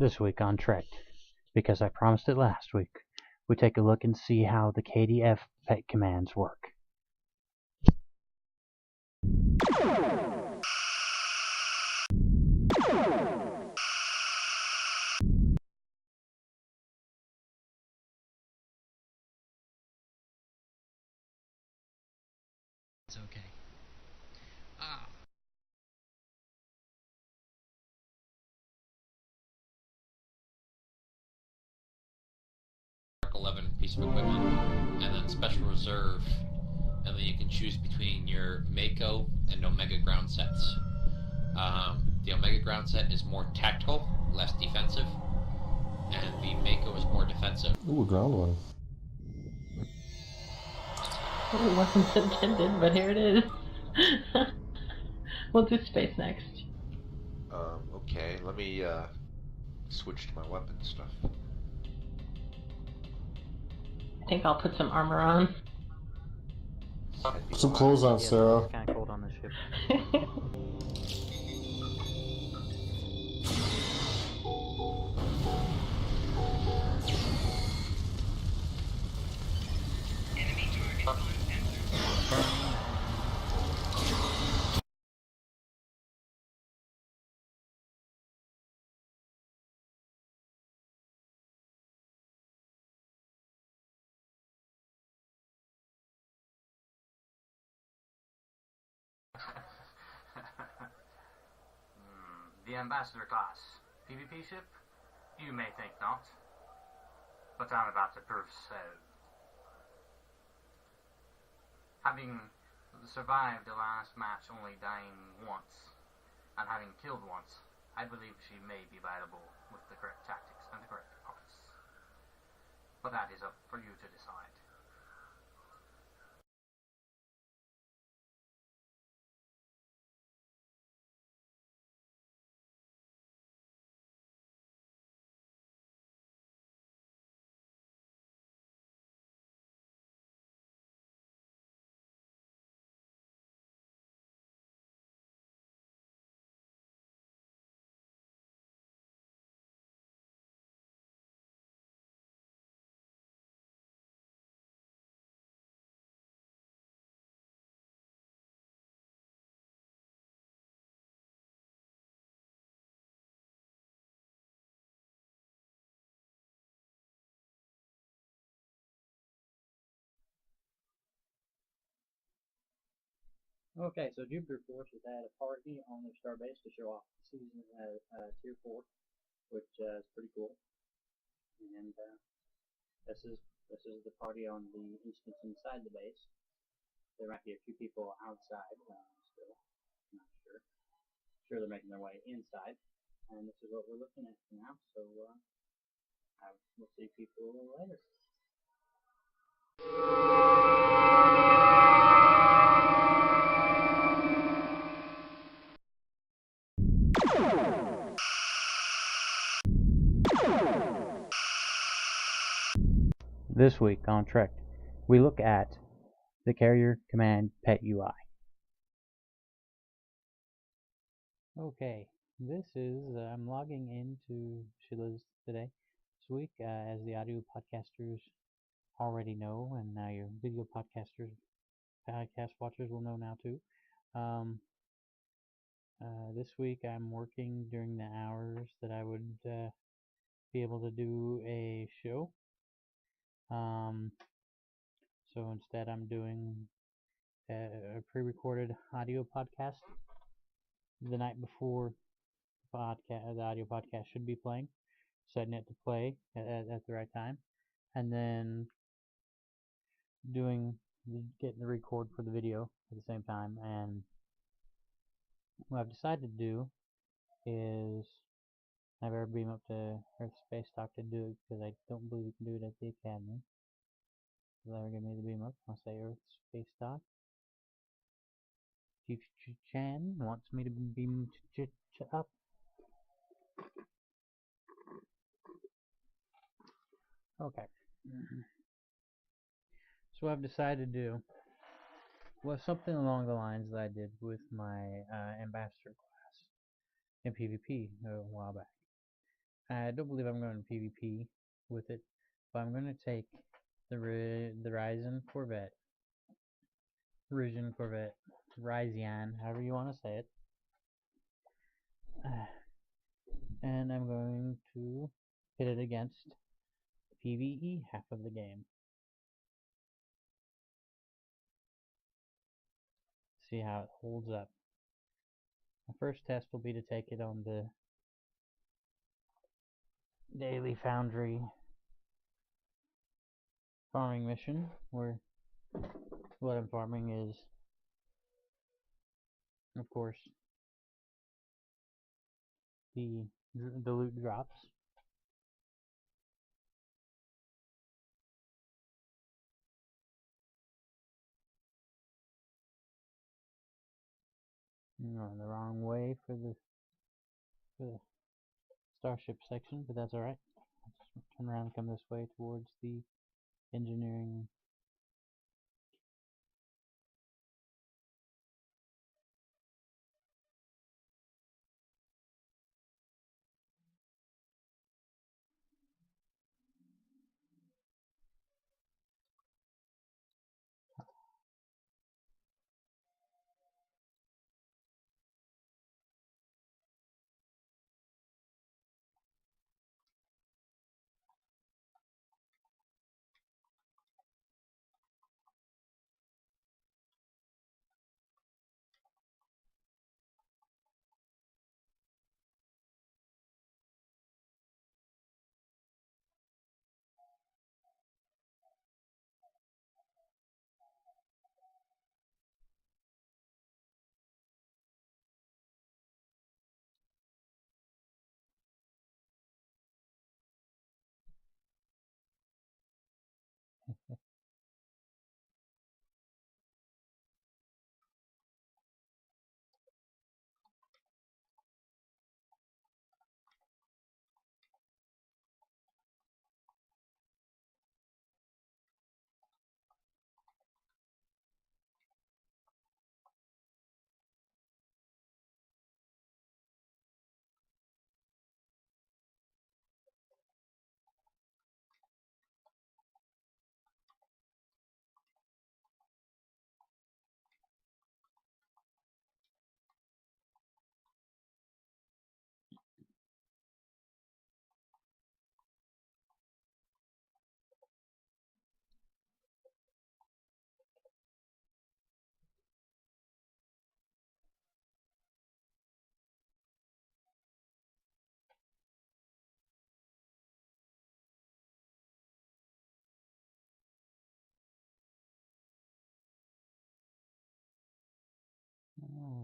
This week on Trek, because I promised it last week, we take a look and see how the KDF pet commands work. It's okay. 11 piece of equipment, and then special reserve, and then you can choose between your Mako and Omega ground sets. The Omega ground set is more tactical, less defensive, and the Mako is more defensive. Ooh, a ground one. It wasn't intended, but here it is. We'll do space next. Okay, let me switch to my weapon stuff. I think I'll put some armor on. Put some clothes on, Sarah. It's kind of cold on this ship. The Ambassador class. PvP ship? You may think not. But I'm about to prove so. Having survived the last match only dying once, and having killed once, I believe she may be viable with the correct tactics and the correct parts. But that is up for you to decide. Okay, so Jupiter Force has had a party on their starbase to show off the season Tier 4, which is pretty cool. And this is the party on the instance inside the base. There might be a few people outside still. I'm not sure. Sure, they're making their way inside, and this is what we're looking at for now. So we'll see people later. This week on Trek, we look at the Carrier Command Pet UI. Okay, this is, I'm logging into Sheila's today, this week, as the audio podcasters already know, and now your video podcasters, podcast watchers will know now too. This week I'm working during the hours that I would be able to do a show. So instead I'm doing a pre-recorded audio podcast the night before the audio podcast should be playing, setting it to play at the right time, and then getting the record for the video at the same time. And what I've decided to do is have Air beam up to Earth Space Dock to do it, because I don't believe you can do it at the Academy. So they'll give me the beam up. I'll say Earth Space Dock. Chan wants me to beam up. Okay. So what I've decided to do was something along the lines that I did with my Ambassador class in PvP a while back. I don't believe I'm going to PvP with it, but I'm going to take the Risian corvette. Risian corvette. Risian, however you want to say it. And I'm going to hit it against the PvE half of the game. See how it holds up. My first test will be to take it on the daily foundry farming mission, where what I'm farming is, of course, the loot drops. I'm going the wrong way for the starship section, but that's alright. I'll just turn around and come this way towards the engineering.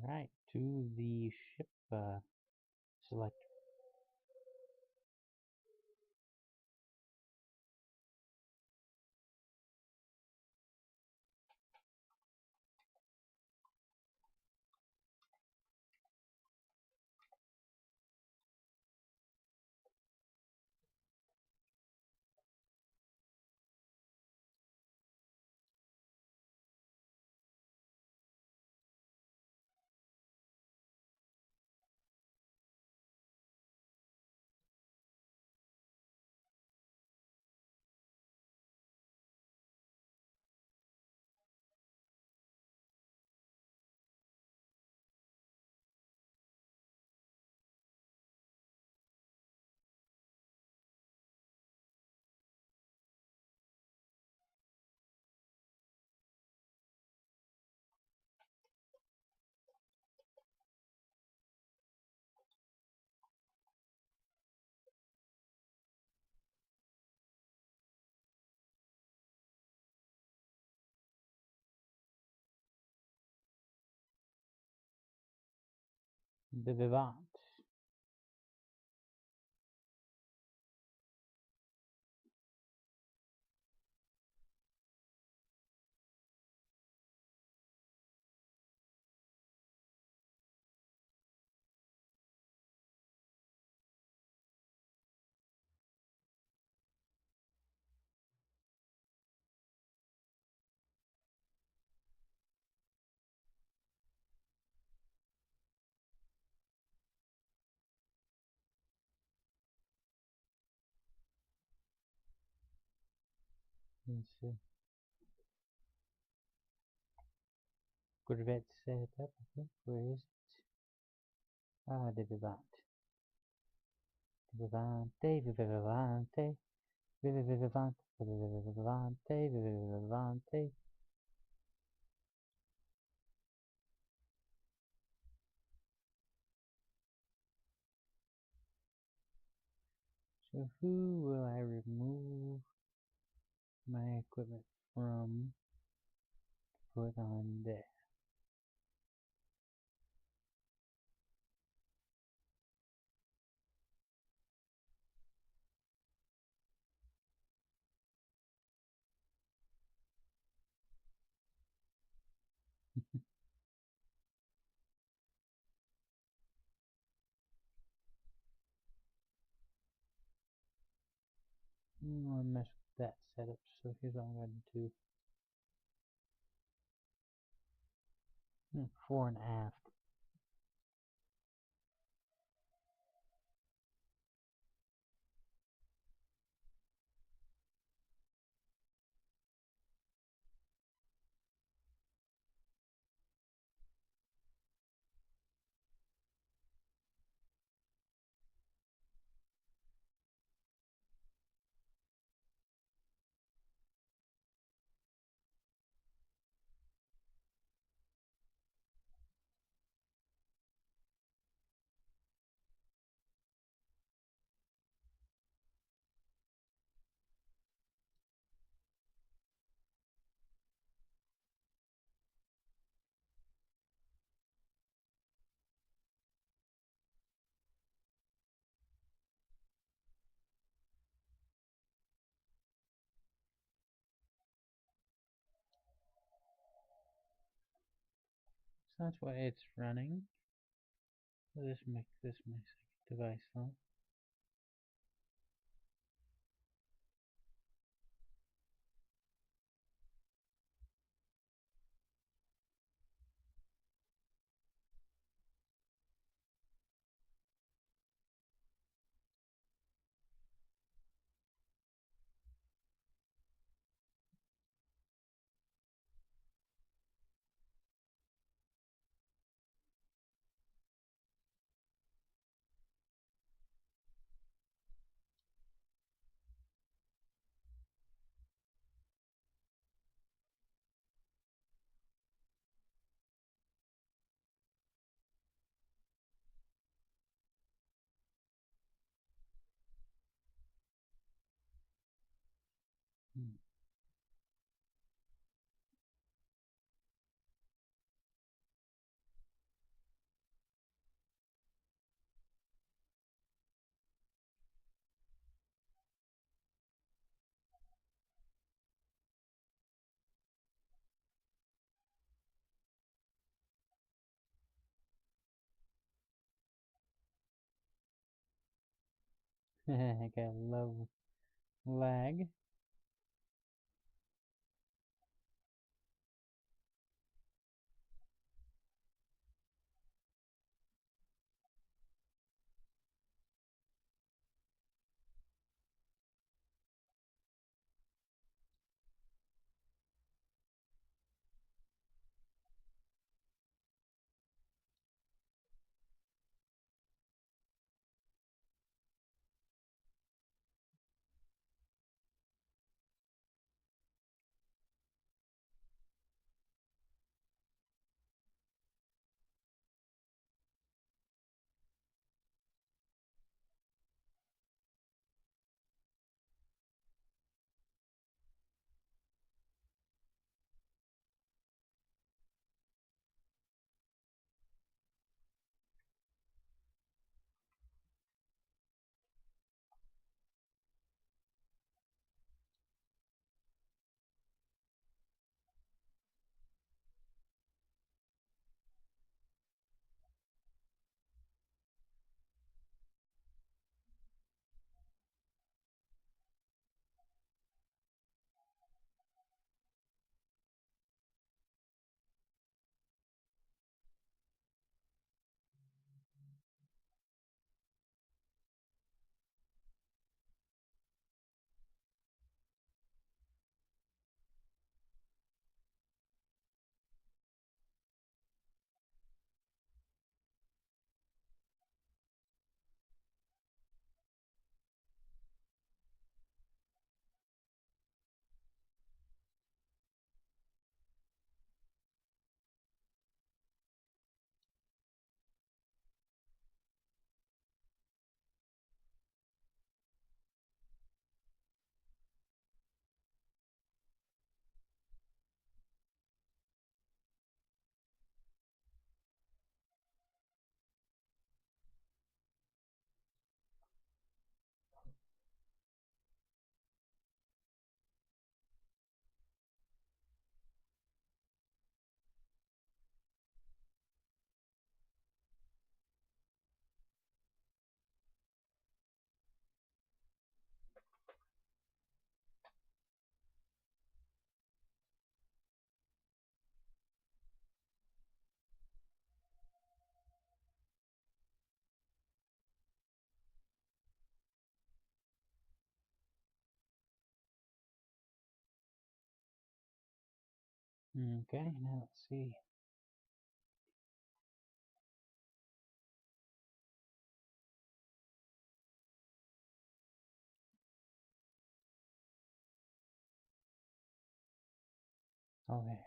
Alright, to the ship select. The Vivant. Let's see. Corvette set up, I think. Where is it? Ah, the Vivante. Vivante, Vivante, Vivante, Vivante, Vivante. So who will I remove my equipment from to put on there? I don't want to mess with that setup, so here's what I'm going to do. Fore and aft. So that's why it's running. I'll just make this my second device though. I got low lag. Okay, now let's see. Okay.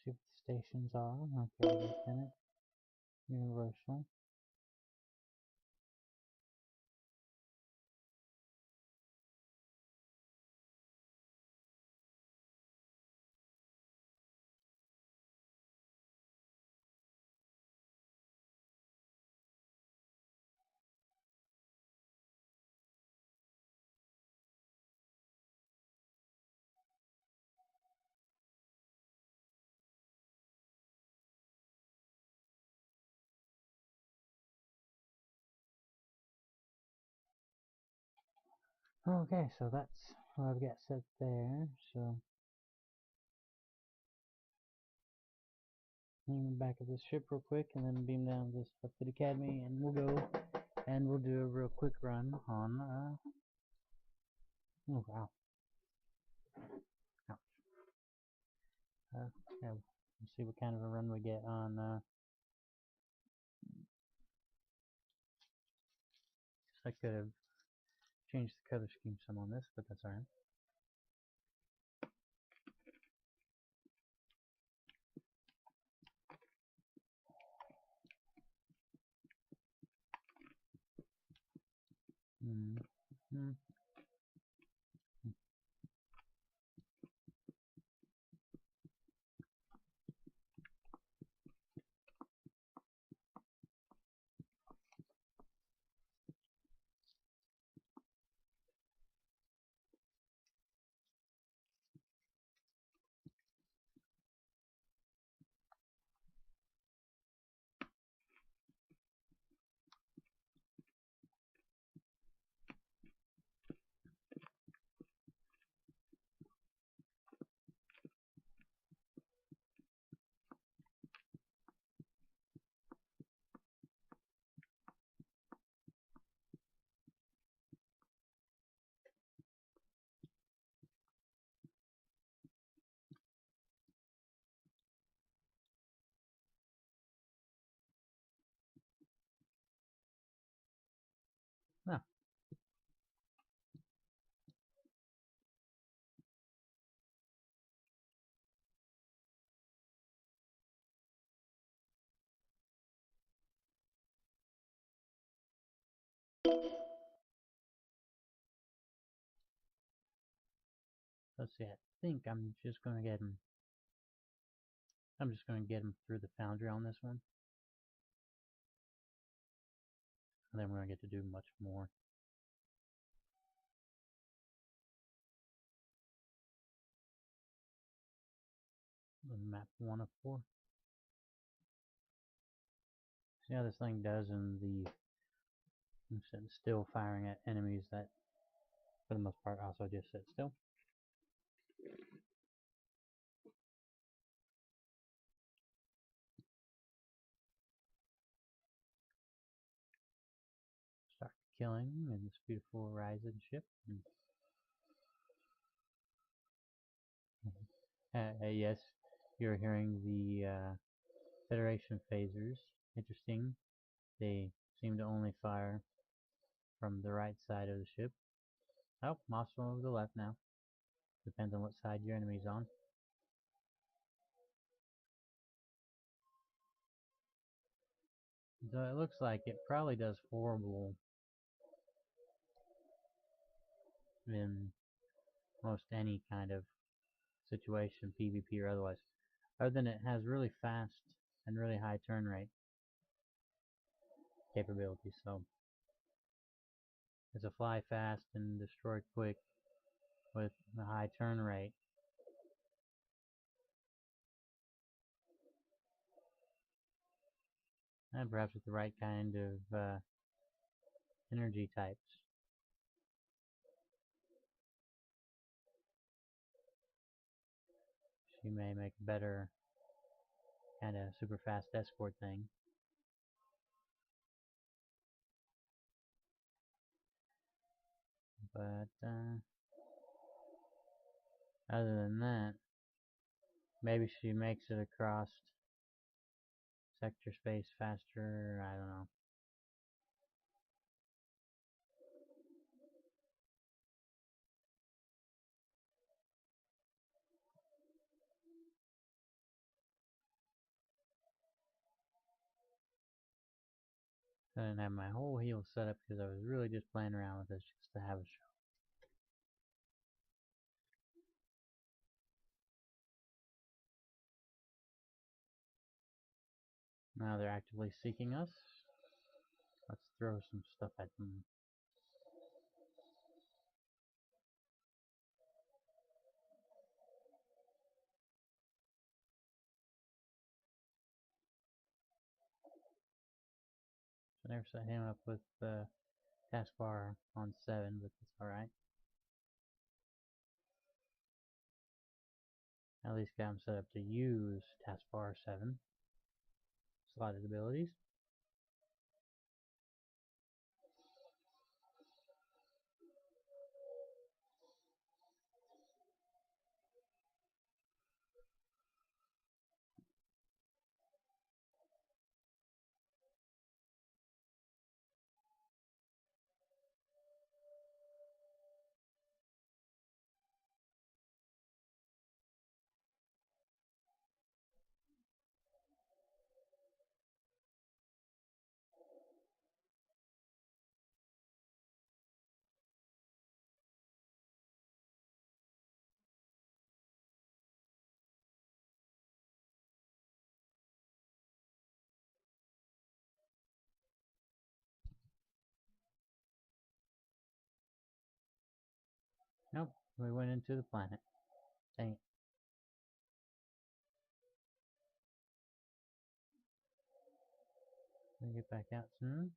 See what the stations are. Okay, Lieutenant. Universal. Okay, so that's what I've got set there. So, beam back of this ship real quick, and then beam down this up to the academy, and we'll go and we'll do a real quick run on. Oh wow! Ouch. Yeah, we'll see what kind of a run we get on. I could have changed the color scheme some on this, but that's alright. Mm-hmm. Now, let's see. I think I'm just going to get him. I'm just going to get him through the foundry on this one, and then we're going to get to do much more. Map 1 of 4. See how this thing does in the. I'm sitting still firing at enemies that, for the most part, also just sit still. Start killing in this beautiful Risian ship. Yes, you're hearing the Federation phasers. Interesting. They seem to only fire from the right side of the ship. Oh, also over the left now. Depends on what side your enemy's on. So it looks like it probably does horrible in most any kind of situation, PvP or otherwise. Other than it has really fast and really high turn rate capability, so it's a fly fast and destroy quick with a high turn rate. And perhaps with the right kind of energy types. She may make a better kind of super fast escort thing. But other than that, Maybe she makes it across sector space faster, I don't know. I didn't have my whole heel set up because I was really just playing around with this just to have a show. Now they're actively seeking us. Let's throw some stuff at them. I never set him up with taskbar on 7, but that's alright. At least got him set up to use taskbar 7. Slotted abilities. Nope, we went into the planet. Dang it. Let me get back out soon.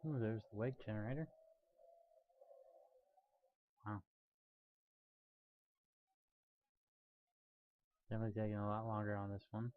Ooh, there's the wake generator. Wow. Definitely taking a lot longer on this one.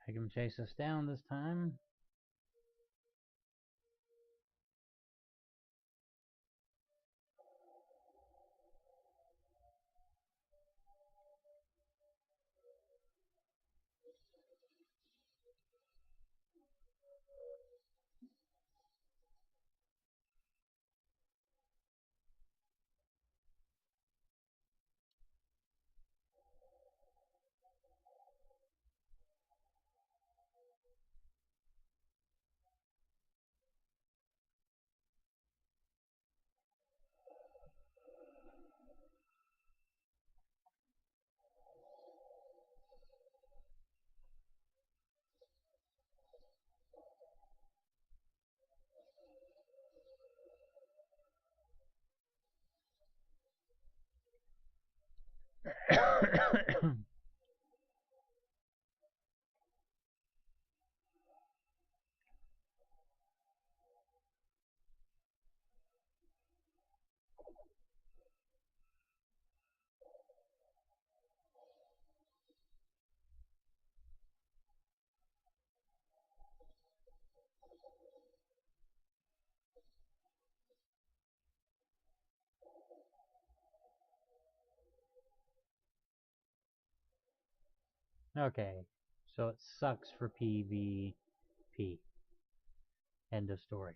Make him chase us down this time. Okay, so it sucks for PvP. End of story.